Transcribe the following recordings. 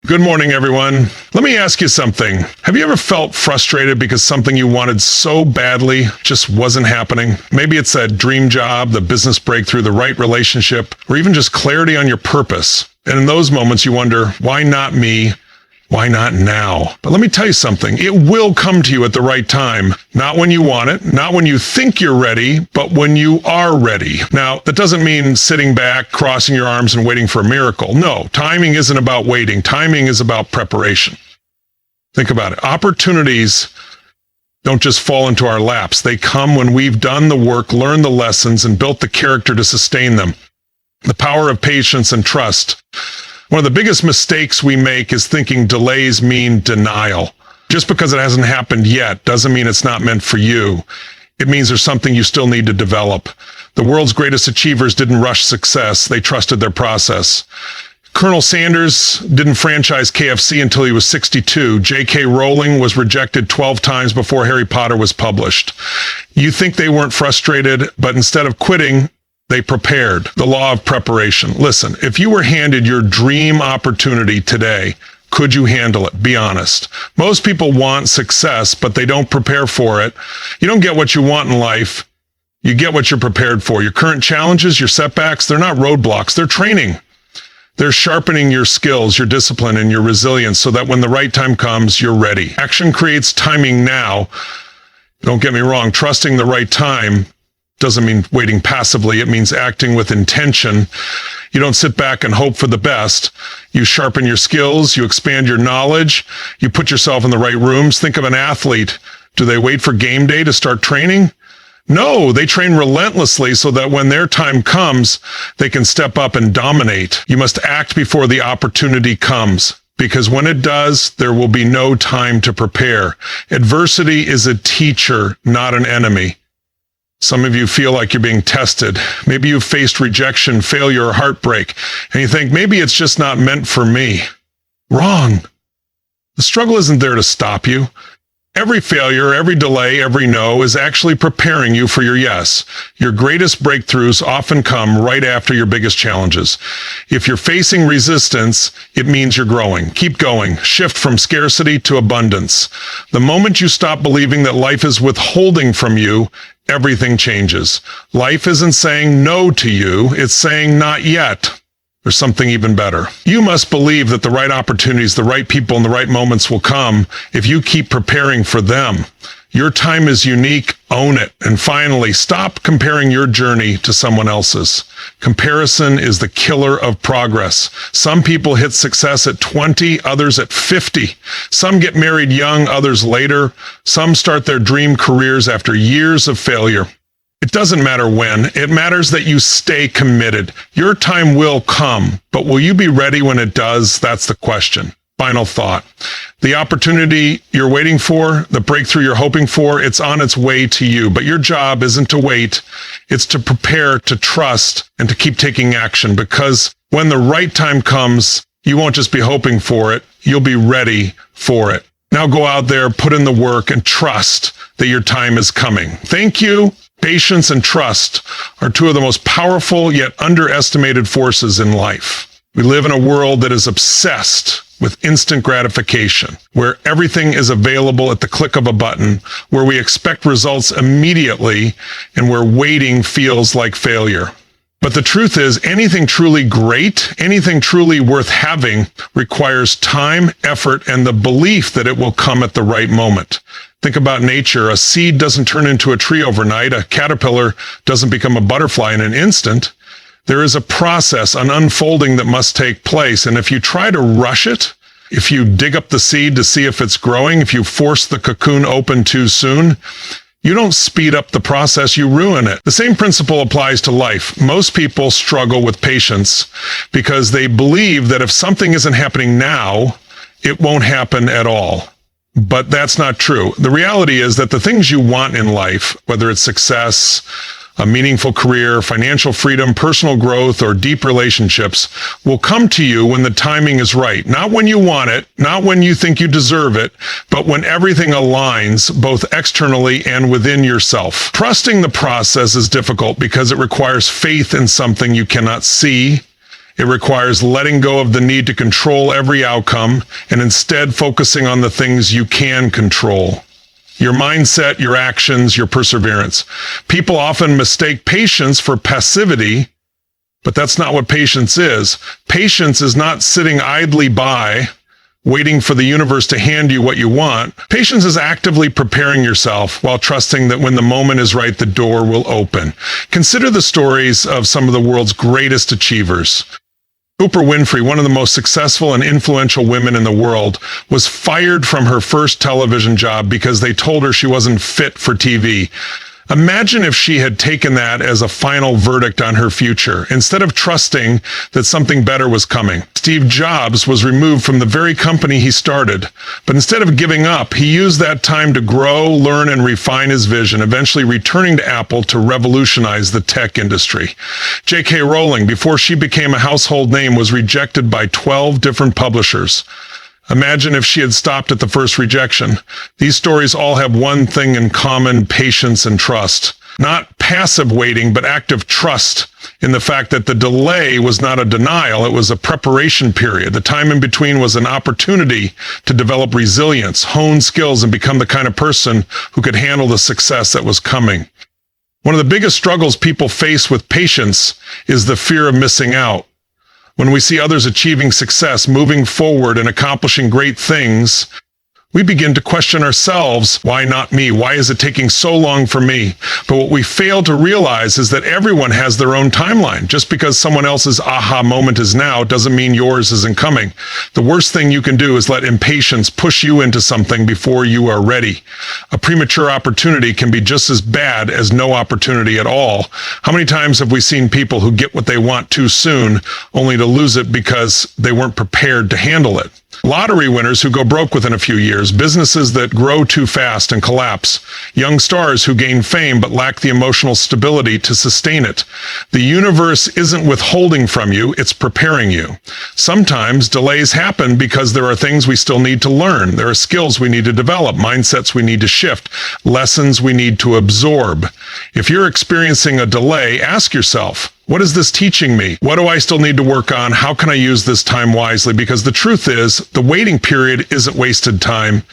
Good morning, everyone. Let me ask you something. Have you ever felt frustrated because something you wanted so badly just wasn't happening? Maybe it's that dream job, the business breakthrough, the right relationship, or even just clarity on your purpose. And in those moments, you wonder, why not me? Why not now? But let me tell you something. It will come to you at the right time. Not when you want it, not when you think you're ready, but when you are ready. Now, that doesn't mean sitting back, crossing your arms, and waiting for a miracle. No, timing isn't about waiting. Timing is about preparation. Think about it. Opportunities don't just fall into our laps. They come when we've done the work, learned the lessons, and built the character to sustain them. The power of patience and trust. One of the biggest mistakes we make is thinking delays mean denial. Just because it hasn't happened yet doesn't mean it's not meant for you. It means there's something you still need to develop. The world's greatest achievers didn't rush success. They trusted their process. Colonel Sanders didn't franchise KFC until he was 62. J.K. Rowling was rejected 12 times before Harry Potter was published. You think they weren't frustrated, but instead of quitting, they prepared. The law of preparation. Listen, if you were handed your dream opportunity today, could you handle it? Be honest. Most people want success, but they don't prepare for it. You don't get what you want in life. You get what you're prepared for. Your current challenges, your setbacks, they're not roadblocks. They're training. They're sharpening your skills, your discipline, and your resilience so that when the right time comes, you're ready. Action creates timing now. Don't get me wrong. Trusting the right time doesn't mean waiting passively. It means acting with intention. You don't sit back and hope for the best. You sharpen your skills. You expand your knowledge. You put yourself in the right rooms. Think of an athlete. Do they wait for game day to start training? No, they train relentlessly so that when their time comes, they can step up and dominate. You must act before the opportunity comes, because when it does, there will be no time to prepare. Adversity is a teacher, not an enemy. Some of you feel like you're being tested. Maybe you've faced rejection, failure, or heartbreak, and you think, maybe it's just not meant for me. Wrong. The struggle isn't there to stop you. Every failure, every delay, every no is actually preparing you for your yes. Your greatest breakthroughs often come right after your biggest challenges. If you're facing resistance, it means you're growing. Keep going. Shift from scarcity to abundance. The moment you stop believing that life is withholding from you, everything changes. Life isn't saying no to you, it's saying not yet. There's something even better. You must believe that the right opportunities, the right people, and the right moments will come if you keep preparing for them. Your time is unique. Own it. And finally, stop comparing your journey to someone else's. Comparison is the killer of progress. Some people hit success at 20, others at 50. Some get married young, others later. Some start their dream careers after years of failure. It doesn't matter when. It matters that you stay committed. Your time will come, but will you be ready when it does? That's the question. Final thought. The opportunity you're waiting for, the breakthrough you're hoping for, it's on its way to you. But your job isn't to wait. It's to prepare, to trust, and to keep taking action, because when the right time comes, you won't just be hoping for it. You'll be ready for it. Now go out there, put in the work, and trust that your time is coming. Thank you. Patience and trust are two of the most powerful yet underestimated forces in life. We live in a world that is obsessed with instant gratification, where everything is available at the click of a button, where we expect results immediately, and where waiting feels like failure. But the truth is, anything truly great, anything truly worth having, requires time, effort, and the belief that it will come at the right moment. Think about nature. A seed doesn't turn into a tree overnight. A caterpillar doesn't become a butterfly in an instant. There is a process, an unfolding that must take place. And if you try to rush it, if you dig up the seed to see if it's growing, if you force the cocoon open too soon, you don't speed up the process, you ruin it. The same principle applies to life. Most people struggle with patience because they believe that if something isn't happening now, it won't happen at all. But that's not true. The reality is that the things you want in life, whether it's success, a meaningful career, financial freedom, personal growth, or deep relationships, will come to you when the timing is right. Not when you want it, not when you think you deserve it, but when everything aligns both externally and within yourself. Trusting the process is difficult because it requires faith in something you cannot see. It requires letting go of the need to control every outcome and instead focusing on the things you can control. Your mindset, your actions, your perseverance. People often mistake patience for passivity, but that's not what patience is. Patience is not sitting idly by, waiting for the universe to hand you what you want. Patience is actively preparing yourself while trusting that when the moment is right, the door will open. Consider the stories of some of the world's greatest achievers. Oprah Winfrey, one of the most successful and influential women in the world, was fired from her first television job because they told her she wasn't fit for TV. Imagine if she had taken that as a final verdict on her future, instead of trusting that something better was coming. Steve Jobs was removed from the very company he started, but instead of giving up, he used that time to grow, learn, and refine his vision, eventually returning to Apple to revolutionize the tech industry. J.K. Rowling, before she became a household name, was rejected by 12 different publishers. Imagine if she had stopped at the first rejection. These stories all have one thing in common: patience and trust. Not passive waiting, but active trust in the fact that the delay was not a denial, it was a preparation period. The time in between was an opportunity to develop resilience, hone skills, and become the kind of person who could handle the success that was coming. One of the biggest struggles people face with patience is the fear of missing out. When we see others achieving success, moving forward, and accomplishing great things, we begin to question ourselves. Why not me? Why is it taking so long for me? But what we fail to realize is that everyone has their own timeline. Just because someone else's aha moment is now doesn't mean yours isn't coming. The worst thing you can do is let impatience push you into something before you are ready. A premature opportunity can be just as bad as no opportunity at all. How many times have we seen people who get what they want too soon, only to lose it because they weren't prepared to handle it? Lottery winners who go broke within a few years, businesses that grow too fast and collapse, young stars who gain fame but lack the emotional stability to sustain it. The universe isn't withholding from you, it's preparing you. Sometimes delays happen because there are things we still need to learn. There are skills we need to develop, mindsets we need to shift, lessons we need to absorb. If you're experiencing a delay, ask yourself, what is this teaching me? What do I still need to work on? How can I use this time wisely? Because the truth is, the waiting period isn't wasted time.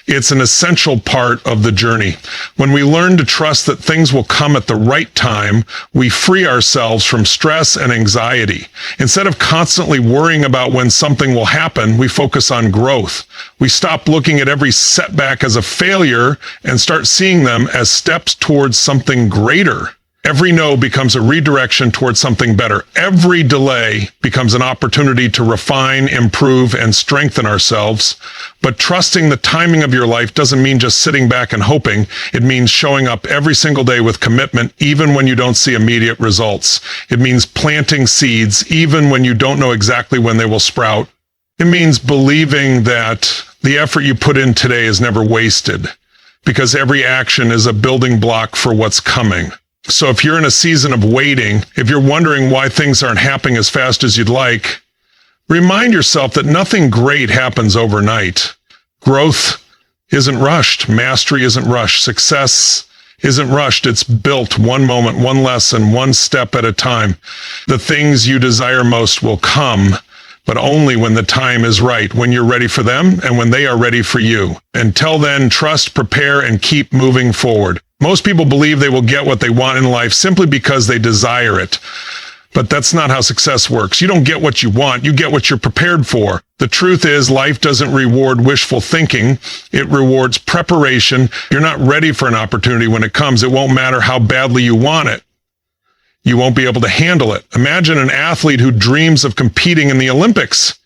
It's an essential part of the journey. When we learn to trust that things will come at the right time, we free ourselves from stress and anxiety. Instead of constantly worrying about when something will happen, we focus on growth. We stop looking at every setback as a failure and start seeing them as steps towards something greater. Every no becomes a redirection towards something better. Every delay becomes an opportunity to refine, improve, and strengthen ourselves. But trusting the timing of your life doesn't mean just sitting back and hoping. It means showing up every single day with commitment, even when you don't see immediate results. It means planting seeds, even when you don't know exactly when they will sprout. It means believing that the effort you put in today is never wasted, because every action is a building block for what's coming. So if you're in a season of waiting, if you're wondering why things aren't happening as fast as you'd like, remind yourself that nothing great happens overnight. Growth isn't rushed. Mastery isn't rushed. Success isn't rushed. It's built one moment, one lesson, one step at a time. The things you desire most will come, but only when the time is right, when you're ready for them and when they are ready for you. Until then, trust, prepare, and keep moving forward. Most people believe they will get what they want in life simply because they desire it. But that's not how success works. You don't get what you want, you get what you're prepared for. The truth is, life doesn't reward wishful thinking. It rewards preparation. You're not ready for an opportunity when it comes. It won't matter how badly you want it. You won't be able to handle it. Imagine an athlete who dreams of competing in the Olympics.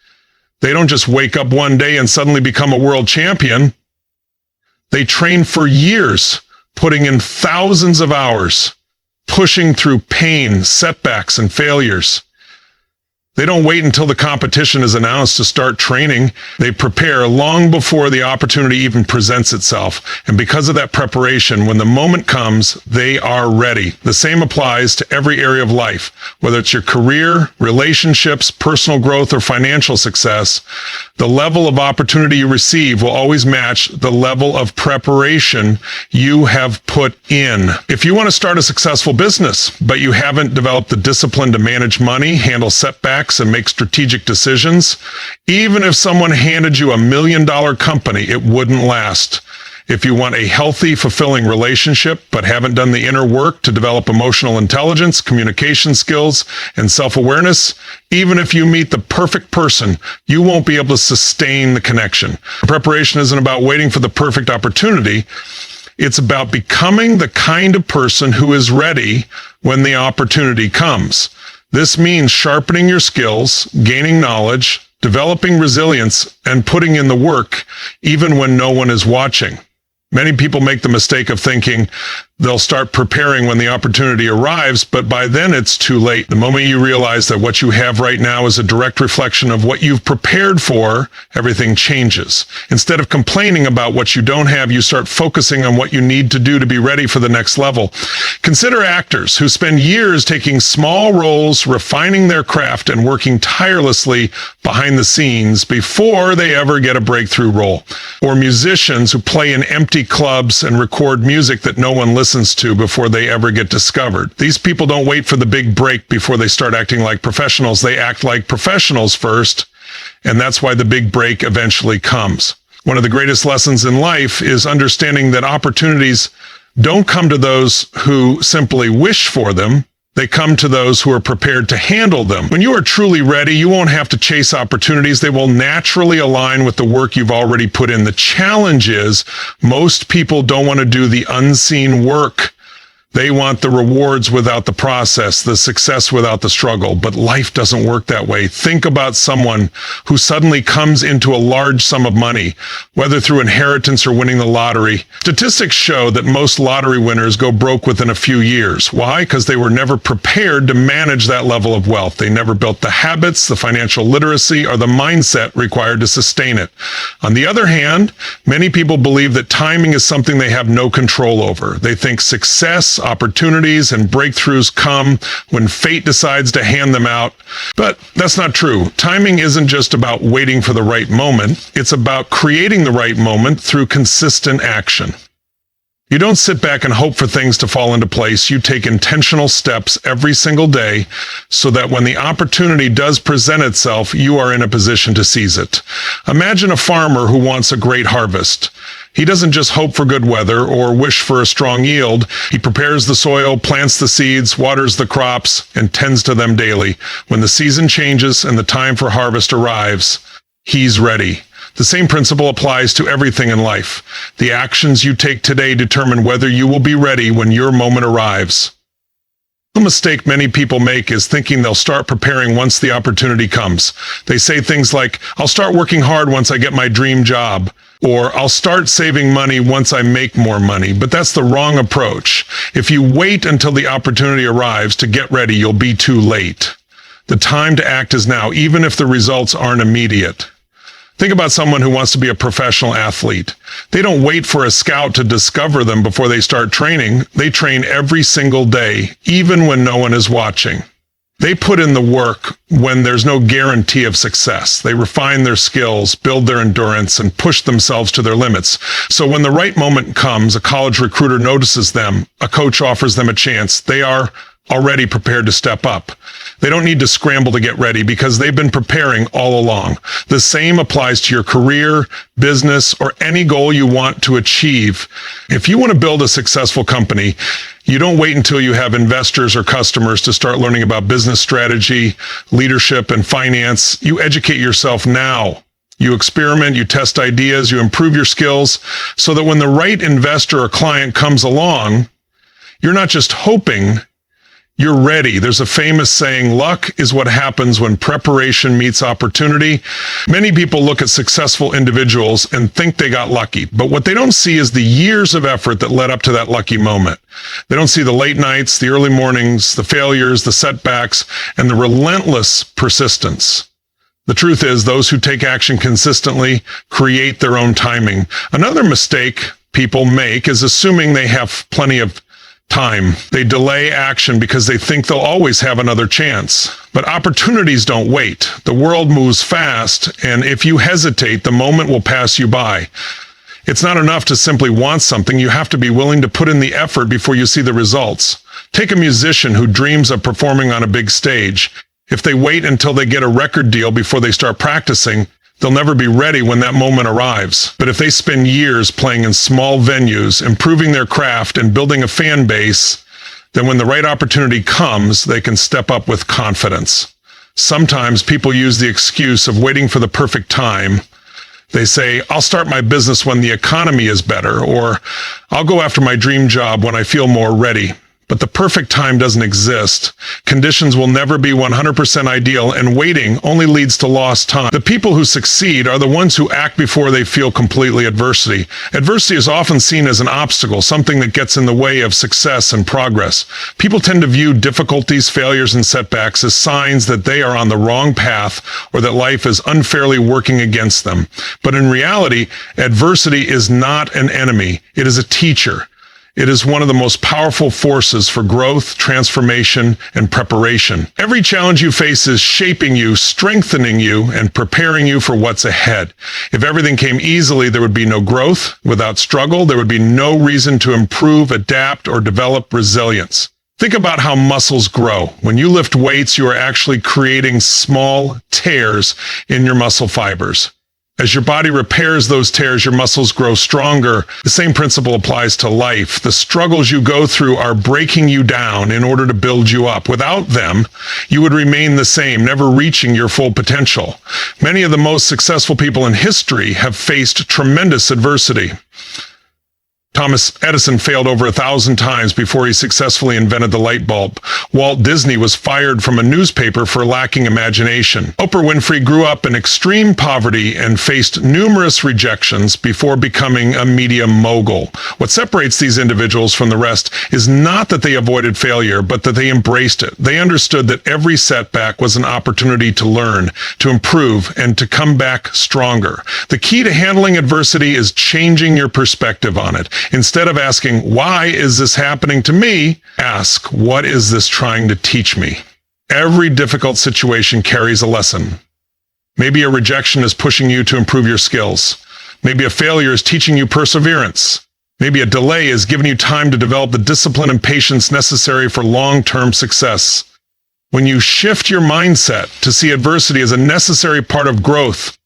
They don't just wake up one day and suddenly become a world champion. They train for years, putting in thousands of hours, pushing through pain, setbacks, and failures. They don't wait until the competition is announced to start training. They prepare long before the opportunity even presents itself. And because of that preparation, when the moment comes, they are ready. The same applies to every area of life, whether it's your career, relationships, personal growth, or financial success. The level of opportunity you receive will always match the level of preparation you have put in. If you want to start a successful business, but you haven't developed the discipline to manage money, handle setbacks, setbacks and make strategic decisions. Even if someone handed you $1 million company, it wouldn't last. If you want a healthy, fulfilling relationship, but haven't done the inner work to develop emotional intelligence, communication skills, and self-awareness, even if you meet the perfect person, you won't be able to sustain the connection. Preparation isn't about waiting for the perfect opportunity. It's about becoming the kind of person who is ready when the opportunity comes. This means sharpening your skills, gaining knowledge, developing resilience, and putting in the work even when no one is watching. Many people make the mistake of thinking they'll start preparing when the opportunity arrives, but by then it's too late. The moment you realize that what you have right now is a direct reflection of what you've prepared for, everything changes. Instead of complaining about what you don't have, you start focusing on what you need to do to be ready for the next level. Consider actors who spend years taking small roles, refining their craft, and working tirelessly behind the scenes before they ever get a breakthrough role. Or musicians who play in empty clubs and record music that no one listens to before they ever get discovered. These people don't wait for the big break before they start acting like professionals. They act like professionals first, and that's why the big break eventually comes. One of the greatest lessons in life is understanding that opportunities don't come to those who simply wish for them. They come to those who are prepared to handle them. When you are truly ready, you won't have to chase opportunities. They will naturally align with the work you've already put in. The challenge is most people don't want to do the unseen work. They want the rewards without the process, the success without the struggle. But life doesn't work that way. Think about someone who suddenly comes into a large sum of money, whether through inheritance or winning the lottery. Statistics show that most lottery winners go broke within a few years. Why? Because they were never prepared to manage that level of wealth. They never built the habits, the financial literacy, or the mindset required to sustain it. On the other hand, many people believe that timing is something they have no control over. They think success, opportunities, and breakthroughs come when fate decides to hand them out. But that's not true. Timing isn't just about waiting for the right moment. It's about creating the right moment through consistent action. You don't sit back and hope for things to fall into place. You take intentional steps every single day so that when the opportunity does present itself, you are in a position to seize it. Imagine a farmer who wants a great harvest. He doesn't just hope for good weather or wish for a strong yield. He prepares the soil, plants the seeds, waters the crops, and tends to them daily. When the season changes and the time for harvest arrives, he's ready. The same principle applies to everything in life. The actions you take today determine whether you will be ready when your moment arrives. The mistake many people make is thinking they'll start preparing once the opportunity comes. They say things like, I'll start working hard once I get my dream job, or I'll start saving money once I make more money. But that's the wrong approach. If you wait until the opportunity arrives to get ready, you'll be too late. The time to act is now, even if the results aren't immediate. Think about someone who wants to be a professional athlete. They don't wait for a scout to discover them before they start training. They train every single day, even when no one is watching. They put in the work when there's no guarantee of success. They refine their skills, build their endurance, and push themselves to their limits. So when the right moment comes, a college recruiter notices them, a coach offers them a chance, they are already prepared to step up. They don't need to scramble to get ready because they've been preparing all along. The same applies to your career, business, or any goal you want to achieve. If you want to build a successful company, you don't wait until you have investors or customers to start learning about business strategy, leadership, and finance. You educate yourself now. You experiment, you test ideas, you improve your skills so that when the right investor or client comes along, you're not just hoping, you're ready. There's a famous saying, luck is what happens when preparation meets opportunity. Many people look at successful individuals and think they got lucky, but what they don't see is the years of effort that led up to that lucky moment. They don't see the late nights, the early mornings, the failures, the setbacks, and the relentless persistence. The truth is, those who take action consistently create their own timing. Another mistake people make is assuming they have plenty of time. They delay action because they think they'll always have another chance. But opportunities don't wait. The world moves fast, and if you hesitate, the moment will pass you by. It's not enough to simply want something. You have to be willing to put in the effort before you see the results. Take a musician who dreams of performing on a big stage. If they wait until they get a record deal before they start practicing, they'll never be ready when that moment arrives. But if they spend years playing in small venues, improving their craft, and building a fan base, then when the right opportunity comes, they can step up with confidence. Sometimes people use the excuse of waiting for the perfect time. They say, I'll start my business when the economy is better, or I'll go after my dream job when I feel more ready. But the perfect time doesn't exist. Conditions will never be 100% ideal, and waiting only leads to lost time. The people who succeed are the ones who act before they feel completely adversity. Adversity is often seen as an obstacle, something that gets in the way of success and progress. People tend to view difficulties, failures, and setbacks as signs that they are on the wrong path or that life is unfairly working against them. But in reality, adversity is not an enemy. It is a teacher. It is one of the most powerful forces for growth, transformation, and preparation. Every challenge you face is shaping you, strengthening you, and preparing you for what's ahead. If everything came easily, there would be no growth. Without struggle, there would be no reason to improve, adapt, or develop resilience. Think about how muscles grow. When you lift weights, you are actually creating small tears in your muscle fibers. As your body repairs those tears, your muscles grow stronger. The same principle applies to life. The struggles you go through are breaking you down in order to build you up. Without them, you would remain the same, never reaching your full potential. Many of the most successful people in history have faced tremendous adversity. Thomas Edison failed over 1,000 times before he successfully invented the light bulb. Walt Disney was fired from a newspaper for lacking imagination. Oprah Winfrey grew up in extreme poverty and faced numerous rejections before becoming a media mogul. What separates these individuals from the rest is not that they avoided failure, but that they embraced it. They understood that every setback was an opportunity to learn, to improve, and to come back stronger. The key to handling adversity is changing your perspective on it. Instead of asking, why is this happening to me? Ask, what is this trying to teach me? Every difficult situation carries a lesson. Maybe a rejection is pushing you to improve your skills. Maybe a failure is teaching you perseverance. Maybe a delay is giving you time to develop the discipline and patience necessary for long-term success. When you shift your mindset to see adversity as a necessary part of growth,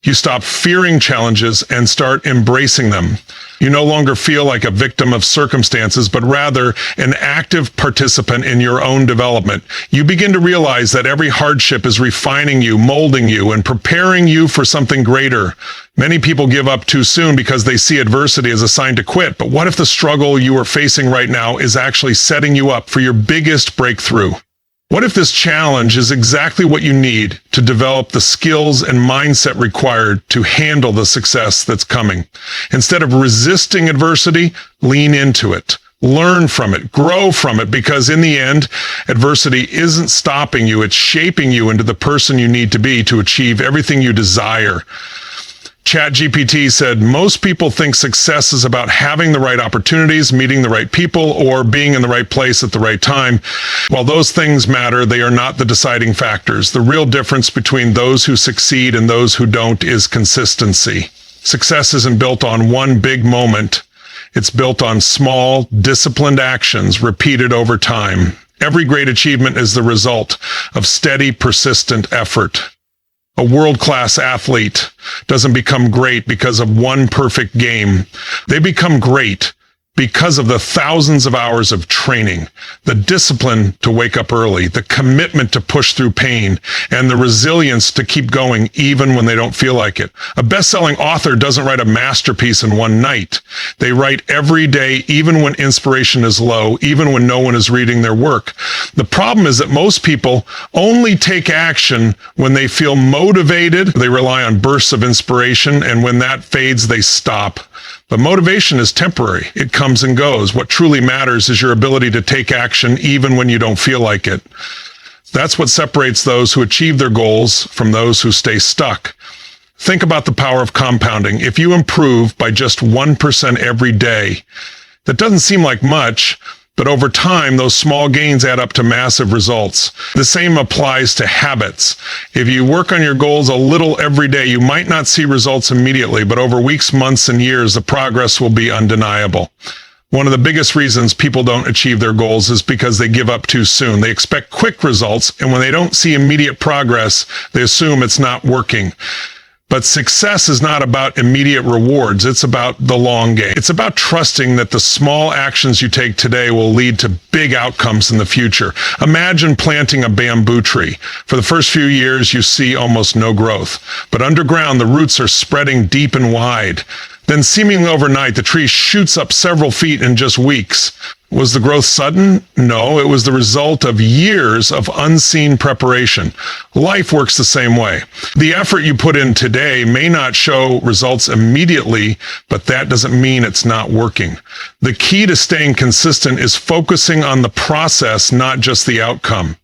you stop fearing challenges and start embracing them. You no longer feel like a victim of circumstances, but rather an active participant in your own development. You begin to realize that every hardship is refining you, molding you, and preparing you for something greater. Many people give up too soon because they see adversity as a sign to quit. But what if the struggle you are facing right now is actually setting you up for your biggest breakthrough? What if this challenge is exactly what you need to develop the skills and mindset required to handle the success that's coming? Instead of resisting adversity, lean into it. Learn from it, grow from it, because in the end, adversity isn't stopping you, it's shaping you into the person you need to be to achieve everything you desire. ChatGPT said, most people think success is about having the right opportunities, meeting the right people, or being in the right place at the right time. While those things matter, they are not the deciding factors. The real difference between those who succeed and those who don't is consistency. Success isn't built on one big moment. It's built on small, disciplined actions repeated over time. Every great achievement is the result of steady, persistent effort. A world-class athlete doesn't become great because of one perfect game. They become great because of the thousands of hours of training, the discipline to wake up early, the commitment to push through pain, and the resilience to keep going even when they don't feel like it. A best-selling author doesn't write a masterpiece in one night. They write every day, even when inspiration is low, even when no one is reading their work. The problem is that most people only take action when they feel motivated. They rely on bursts of inspiration, and when that fades, they stop. But motivation is temporary. It comes and goes. What truly matters is your ability to take action even when you don't feel like it. That's what separates those who achieve their goals from those who stay stuck. Think about the power of compounding. If you improve by just 1% every day, that doesn't seem like much, but over time, those small gains add up to massive results. The same applies to habits. If you work on your goals a little every day, you might not see results immediately, but over weeks, months, and years, the progress will be undeniable. One of the biggest reasons people don't achieve their goals is because they give up too soon. They expect quick results, and when they don't see immediate progress, they assume it's not working. But success is not about immediate rewards. It's about the long game. It's about trusting that the small actions you take today will lead to big outcomes in the future. Imagine planting a bamboo tree. For the first few years, you see almost no growth. But underground, the roots are spreading deep and wide. Then seemingly overnight, the tree shoots up several feet in just weeks. Was the growth sudden? No, it was the result of years of unseen preparation. Life works the same way. The effort you put in today may not show results immediately, but that doesn't mean it's not working. The key to staying consistent is focusing on the process, not just the outcome.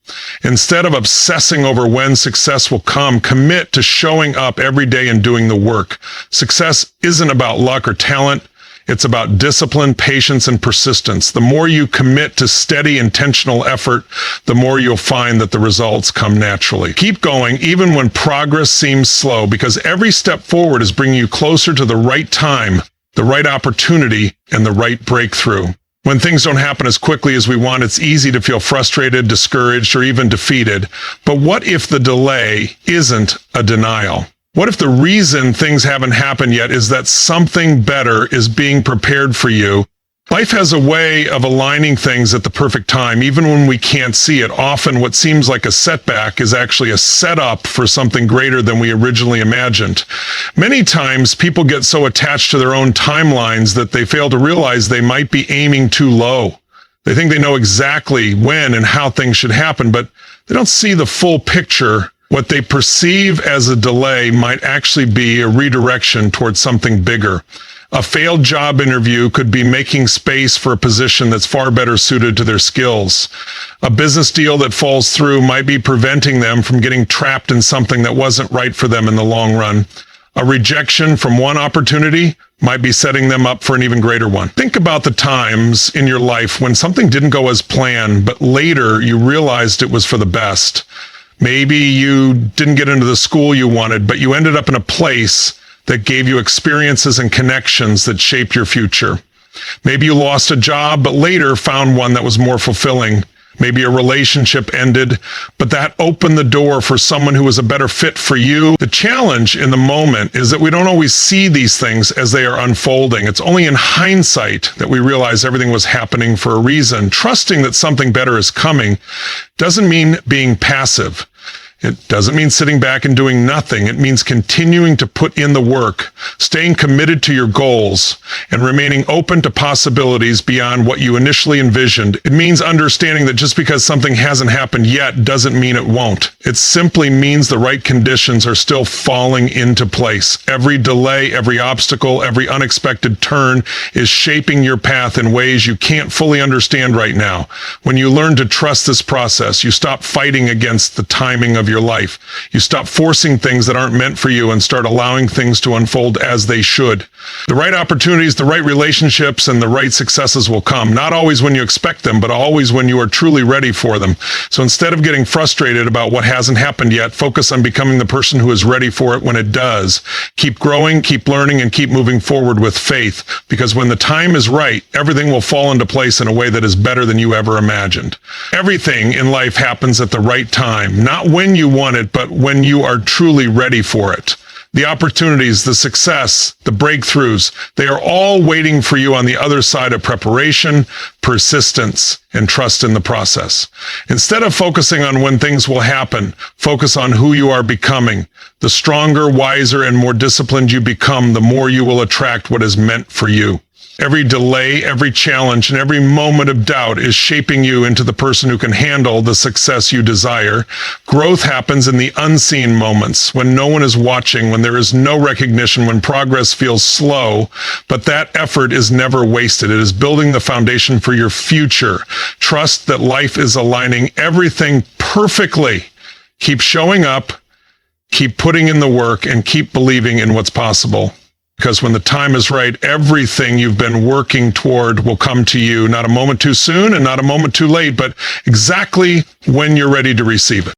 Instead of obsessing over when success will come, commit to showing up every day and doing the work. Success isn't about luck or talent. It's about discipline, patience, and persistence. The more you commit to steady, intentional effort, the more you'll find that the results come naturally. Keep going even when progress seems slow, because every step forward is bringing you closer to the right time, the right opportunity, and the right breakthrough. When things don't happen as quickly as we want, it's easy to feel frustrated, discouraged, or even defeated. But what if the delay isn't a denial? What if the reason things haven't happened yet is that something better is being prepared for you? Life has a way of aligning things at the perfect time, even when we can't see it. Often what seems like a setback is actually a setup for something greater than we originally imagined. Many times people get so attached to their own timelines that they fail to realize they might be aiming too low. They think they know exactly when and how things should happen, but they don't see the full picture. What they perceive as a delay might actually be a redirection towards something bigger. A failed job interview could be making space for a position that's far better suited to their skills. A business deal that falls through might be preventing them from getting trapped in something that wasn't right for them in the long run. A rejection from one opportunity might be setting them up for an even greater one. Think about the times in your life when something didn't go as planned, but later you realized it was for the best. Maybe you didn't get into the school you wanted, but you ended up in a place that gave you experiences and connections that shaped your future. Maybe you lost a job, but later found one that was more fulfilling. Maybe a relationship ended, but that opened the door for someone who was a better fit for you. The challenge in the moment is that we don't always see these things as they are unfolding. It's only in hindsight that we realize everything was happening for a reason. Trusting that something better is coming doesn't mean being passive. It doesn't mean sitting back and doing nothing. It means continuing to put in the work, staying committed to your goals, and remaining open to possibilities beyond what you initially envisioned. It means understanding that just because something hasn't happened yet doesn't mean it won't. It simply means the right conditions are still falling into place. Every delay, every obstacle, every unexpected turn is shaping your path in ways you can't fully understand right now. When you learn to trust this process, you stop fighting against the timing of your life. You stop forcing things that aren't meant for you and start allowing things to unfold as they should. The right opportunities, the right relationships, and the right successes will come. Not always when you expect them, but always when you are truly ready for them. So instead of getting frustrated about what hasn't happened yet, focus on becoming the person who is ready for it when it does. Keep growing, keep learning, and keep moving forward with faith, because when the time is right, everything will fall into place in a way that is better than you ever imagined. Everything in life happens at the right time, not when you want it, but when you are truly ready for it. The opportunities, the success, the breakthroughs, they are all waiting for you on the other side of preparation, persistence, and trust in the process. Instead of focusing on when things will happen, focus on who you are becoming. The stronger, wiser, and more disciplined you become, the more you will attract what is meant for you. Every delay, every challenge, and every moment of doubt is shaping you into the person who can handle the success you desire. Growth happens in the unseen moments, when no one is watching, when there is no recognition, when progress feels slow, but that effort is never wasted. It is building the foundation for your future. Trust that life is aligning everything perfectly. Keep showing up, keep putting in the work, and keep believing in what's possible. Because when the time is right, everything you've been working toward will come to you, not a moment too soon and not a moment too late, but exactly when you're ready to receive it.